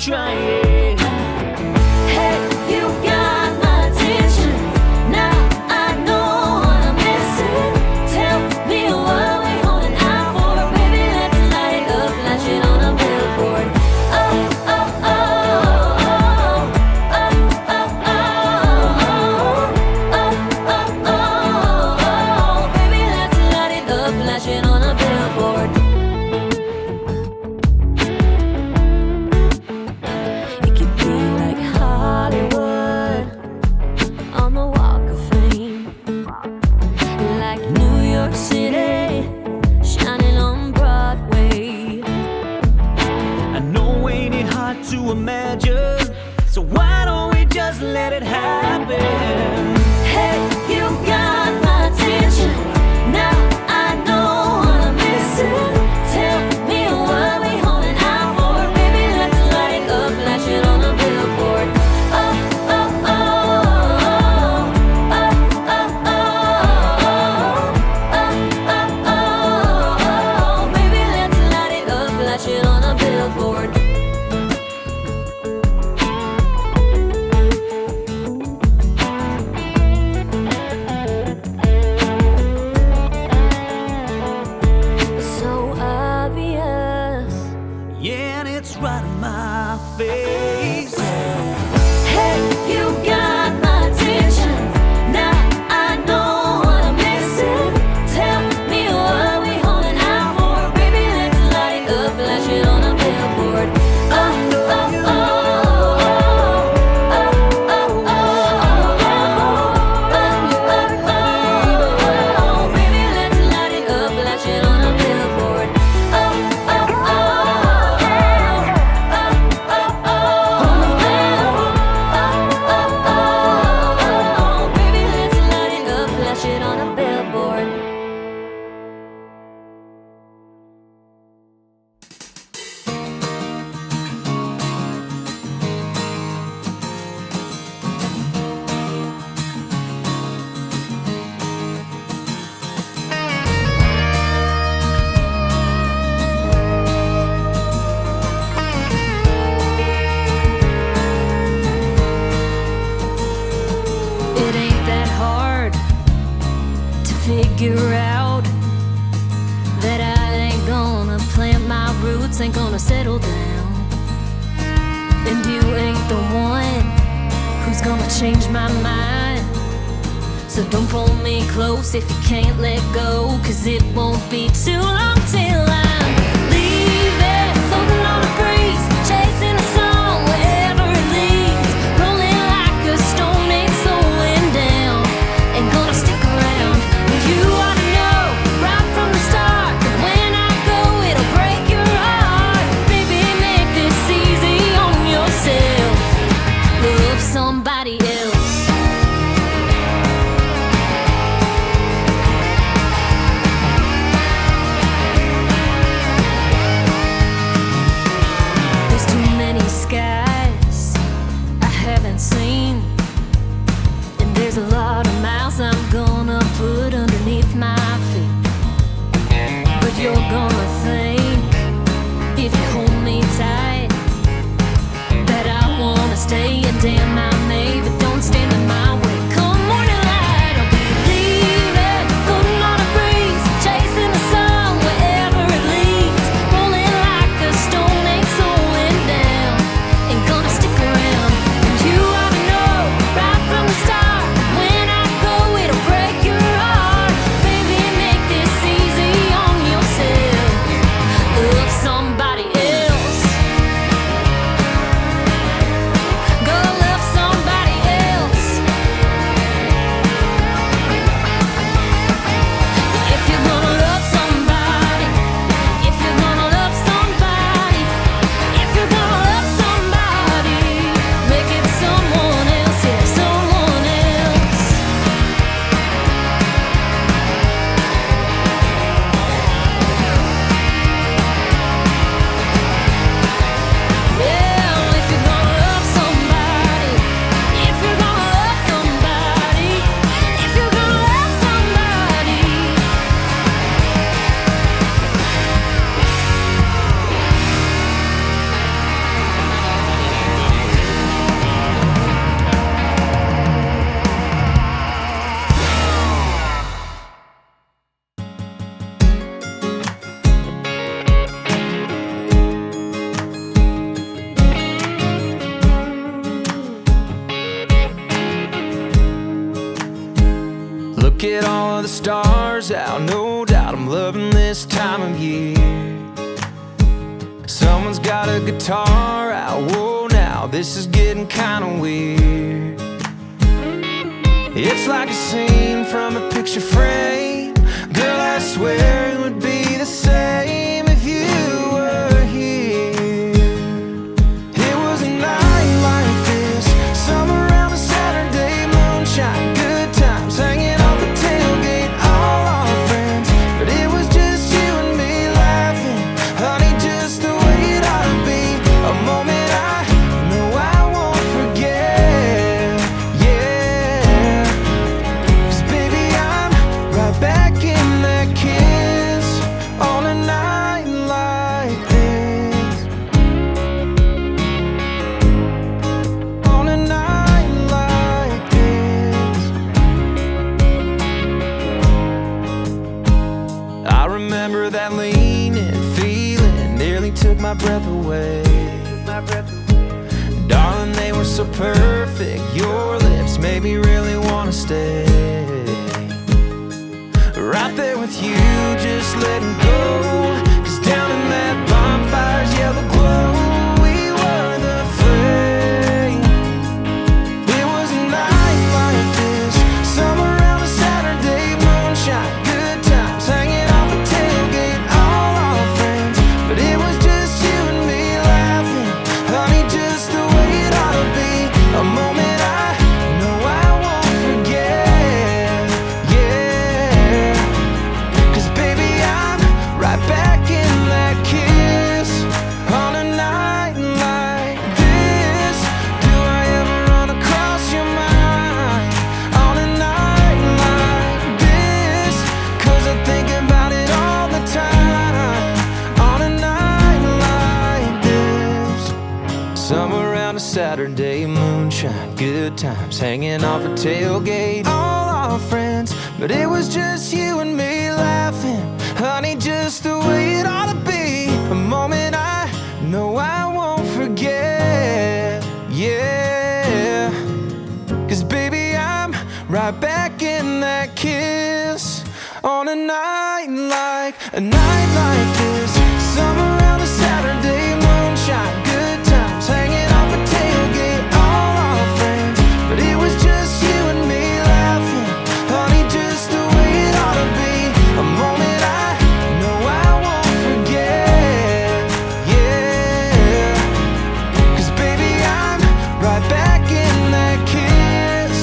trying. Hey, you got my attention. Now I know what I'm missing. Tell me what we holding out for. Baby, let's light it up, flash it on a billboard. Oh, oh, oh, oh, oh, oh, oh, oh, oh, oh, oh. Baby, let's light it up, flash it on a billboard. It could be like Hollywood on the Walk of Fame, like New York City shining on Broadway. I know ain't it hard to imagine, so why don't we just let it happen? Hey, you got my attention. Now I know what I'm missing. Tell me what we holding out for. Baby, let's light it up, flash it on a billboard. Oh, oh, oh, oh, oh, oh, oh, oh, oh, oh. Baby, let's light it up, flash it on a billboard. It's so obvious. Yeah, and it's right in my face. Hey, you got my attention. Now I know what I'm missing. Tell me what we holding out for. Baby, let's light it up, flash it on a billboard. Oh, oh, oh, oh, oh, oh, oh. Baby, let's light it up, flash it on a billboard. Oh, oh, oh, oh, oh, oh. Baby, let's light it up, flash it on a billboard. It ain't that hard to figure out that I ain't gonna plant my roots, ain't gonna settle down. And you ain't the one who's gonna change my mind. So don't pull me close if you can't let go, 'cause it won't be too long till I'm leaving, floating on a breeze, chasing a song wherever it leads, rolling like a stone, ain't slowing down, ain't gonna stick around. You ought to know right from the start that when I go it'll break your heart. Baby, make this easy on yourself, love somebody else. There's too many skies I haven't seen, and there's a lot of miles I'm gonna put underneath my feet. But you're gonna think, if you hold me tight, that I wanna stay, and damn I may, but don't stand in my way. Come morning light, I'll be leaving, floating on a breeze, chasing the sun wherever it leads, rolling like a stone, ain't slowing down, ain't gonna stick around. And you ought to know right from the start, when I go it'll break your heart. Baby, make this easy on yourself, stars out, no doubt I'm loving this time of year. Someone's got a guitar out, whoa now, this is getting kinda weird. It's like a scene from a picture frame. Girl, I swear it would be the same if you were here. It was a night like this, summer around a Saturday, moonshine, good times, hanging off the tailgate, all our friends. But it was just you and me laughing, honey, just the way it ought to be. A moment I know I won't forget, yeah. 'Cause baby, I'm right back in that kiss on a night like this. On a night like this. I remember that leaning feeling nearly took my breath away. Darling, they were so perfect. Your lips made me really wanna stay. Right there with you, just letting go. 'Cause down in that bonfire's yellow glow, we were the flame. It was a night like this, summer around a Saturday, moonshine, good times, hanging off the tailgate, all our friends. But it was just you and me laughing, honey, just the way it ought to be. A moment I know I won't forget, yeah. 'Cause baby, I'm right back in that kiss on a night like this. Do I ever run across your mind on a night like this? 'Cause I think about it all the time on a night like this. Summer around a Saturday, moonshine, good times, hanging off a tailgate, all our friends. But it was just you and me laughing, honey, just the way it ought to be. A moment I know I won't forget, yeah. 'Cause baby, I'm right back in that kiss on a night like this. Summer around a Saturday, moonshine, good times, hanging off a tailgate, all our friends. But it was just you and me laughing, honey, just the way it ought to be. A moment I know I won't forget, yeah. 'Cause baby, I'm right back in that kiss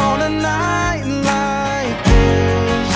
on a night like this.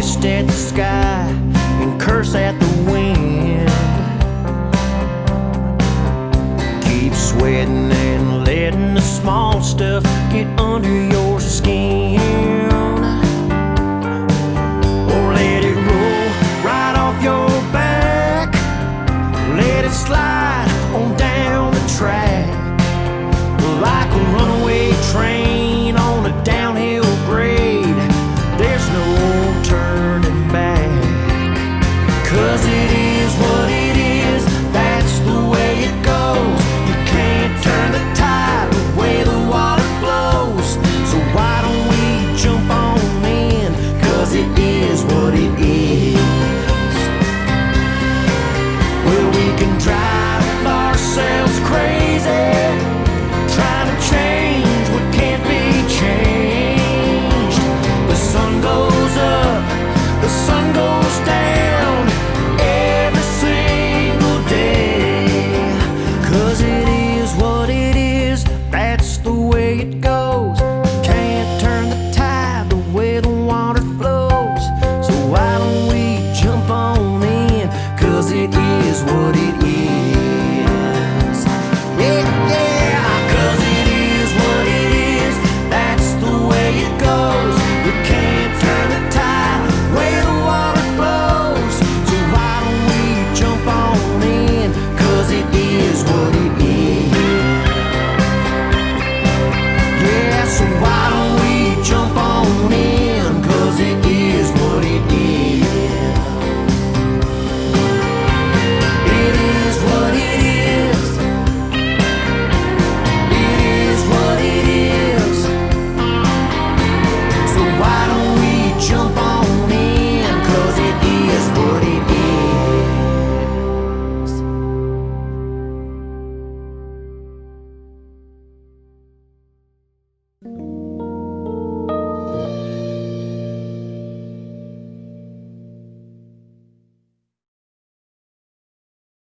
fist at the sky and curse at the wind. Keep sweating and letting the small stuff get under your skin.